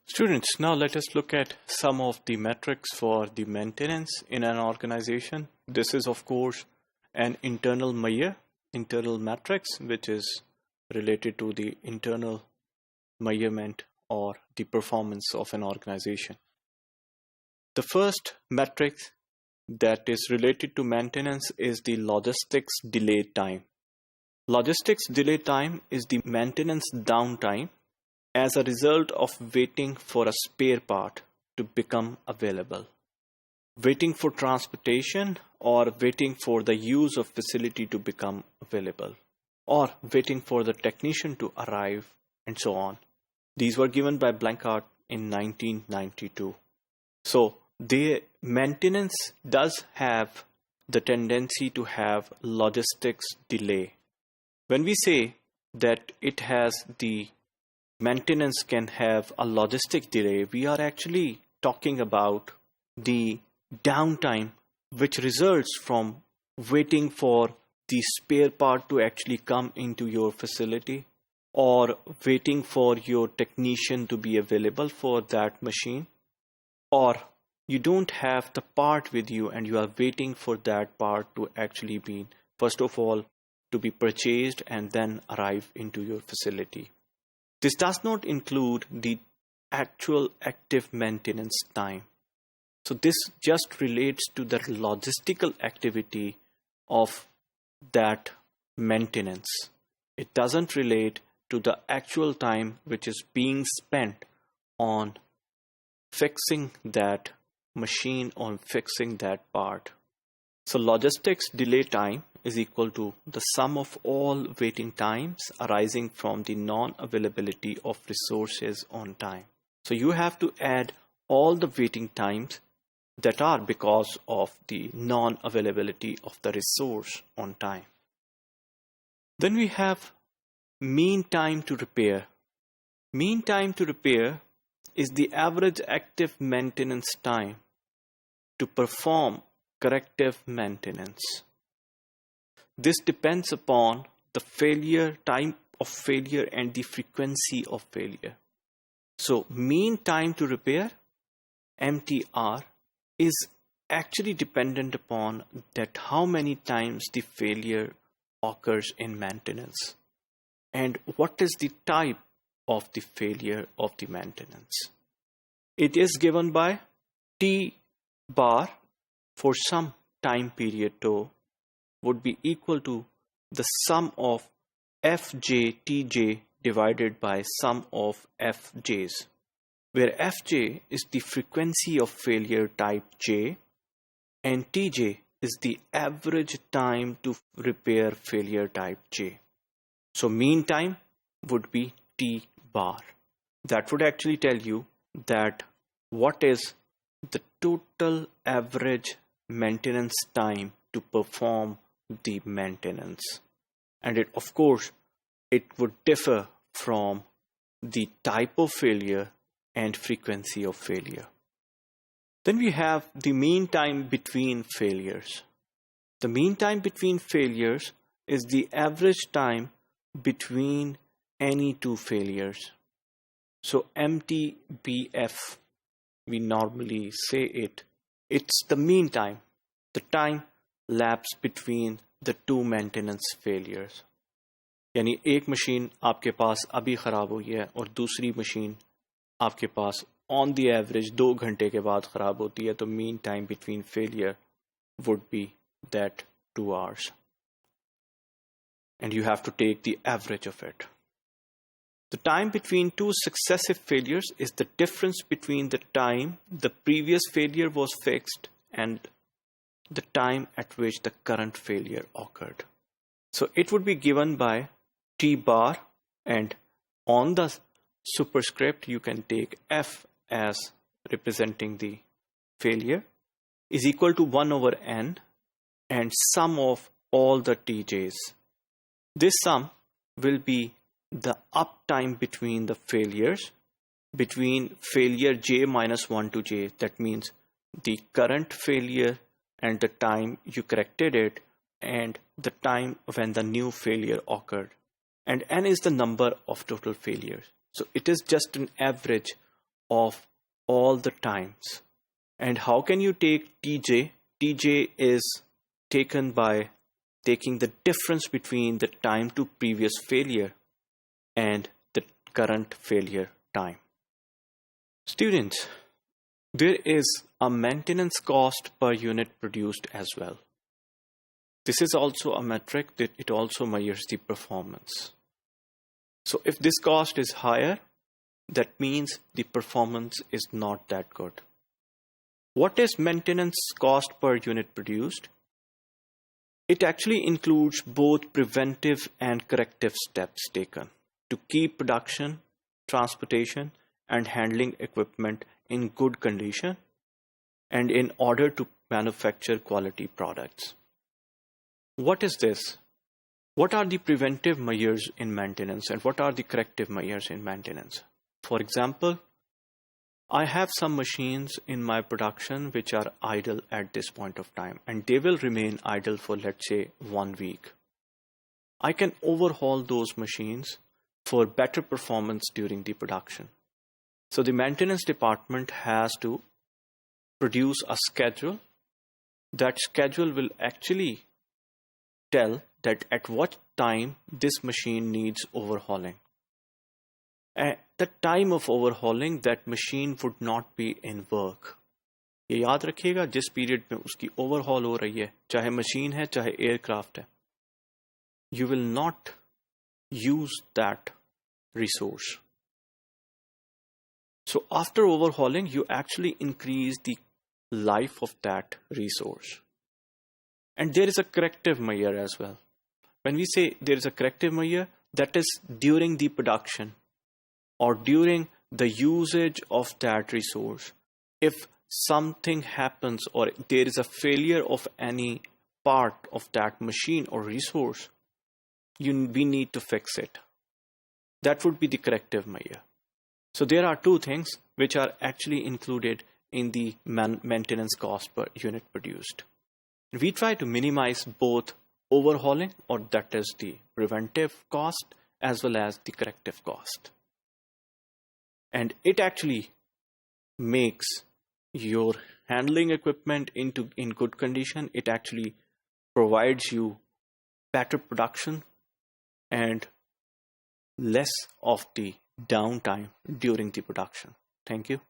Students, now let us look at some of the metrics for the maintenance in an organization. This is, of course, an internal metrics, which is related to the internal measurement or the performance of an organization. The first metric that is related to maintenance is the logistics delay time. Logistics delay time is the maintenance downtime as a result of waiting for a spare part to become available, waiting for transportation, or waiting for the use of facility to become available, or waiting for the technician to arrive, and so on. These were given by Blanchard in 1992. So the maintenance does have the tendency to have logistics delay. When we say that it has the maintenance can have a logistic delay, we are actually talking about the downtime which results from waiting for the spare part to actually come into your facility, or waiting for your technician to be available for that machine, or you don't have the part with you and you are waiting for that part to actually be, first of all, to be purchased and then arrive into your facility. This does not include the actual active maintenance time. So this just relates to the logistical activity of that maintenance. It doesn't relate to the actual time which is being spent on fixing that machine, on fixing that part. So logistics delay time is equal to the sum of all waiting times arising from the non-availability of resources on time. So you have to add all the waiting times that are because of the non-availability of the resource on time. Then we have mean time to repair. Mean time to repair is the average active maintenance time to perform corrective maintenance. This depends upon the time of failure and the frequency of failure. So mean time to repair, MTR, is actually dependent upon that how many times the failure occurs in maintenance and what is the type of the failure of the maintenance. It is given by T bar for some time period tau would be equal to the sum of Fj Tj divided by sum of Fj's, where Fj is the frequency of failure type J and Tj is the average time to repair failure type J. So mean time would be T bar. That would actually tell you that what is the total average maintenance time to perform the maintenance. And it, of course, it would differ from the type of failure and frequency of failure. Then we have the mean time between failures. The mean time between failures is the average time between any two failures. So MTBF, we normally say it's the mean time, the time lapse between the two maintenance failures. यानी एक machine आपके पास अभी खराब हुई है और दूसरी machine आपके पास ऑन द एवरेज 2 घंटे के बाद खराब होती है, तो mean time between failure would be that 2 hours. And you have to take the average of it. The time between two successive failures is the difference between the time the previous failure was fixed and the time at which the current failure occurred. So it would be given by T bar, and on the superscript you can take F as representing the failure is equal to 1 over n and sum of all the TJs. This sum will be the uptime between the failures, between failure j minus 1 to j. That means the current failure and the time you corrected it and the time when the new failure occurred. And n is the number of total failures. So it is just an average of all the times. And how can you take Tj? Tj is taken by taking the difference between the time to previous failure and the current failure time. Students, there is a maintenance cost per unit produced as well. This is also a metric that it also measures the performance. So if this cost is higher, that means the performance is not that good. What is maintenance cost per unit produced? It actually includes both preventive and corrective steps taken to keep production, transportation, and handling equipment in good condition and in order to manufacture quality products. What is this? What are the preventive measures in maintenance and what are the corrective measures in maintenance? For example, I have some machines in my production which are idle at this point of time, and they will remain idle for, let's say, 1 week. I can overhaul those machines for better performance during the production. So the maintenance department has to produce a schedule. That schedule will actually tell that at what time this machine needs overhauling. At the time of overhauling, that machine would not be in work. ये याद रखिएगा जिस period में उसकी overhaul हो रही है, चाहे मशीन है चाहे एयरक्राफ्ट है, you will not use that resource. So after overhauling, you actually increase the life of that resource. And there is a corrective measure as well. When we say there is a corrective measure, that is during the production or during the usage of that resource. If something happens or there is a failure of any part of that machine or resource, we need to fix it. That would be the corrective measure. So there are two things which are actually included in the maintenance cost per unit produced. We try to minimize both overhauling, or that is the preventive cost, as well as the corrective cost. And it actually makes your handling equipment in good condition. It actually provides you better production and less of the downtime during the production. Thank you.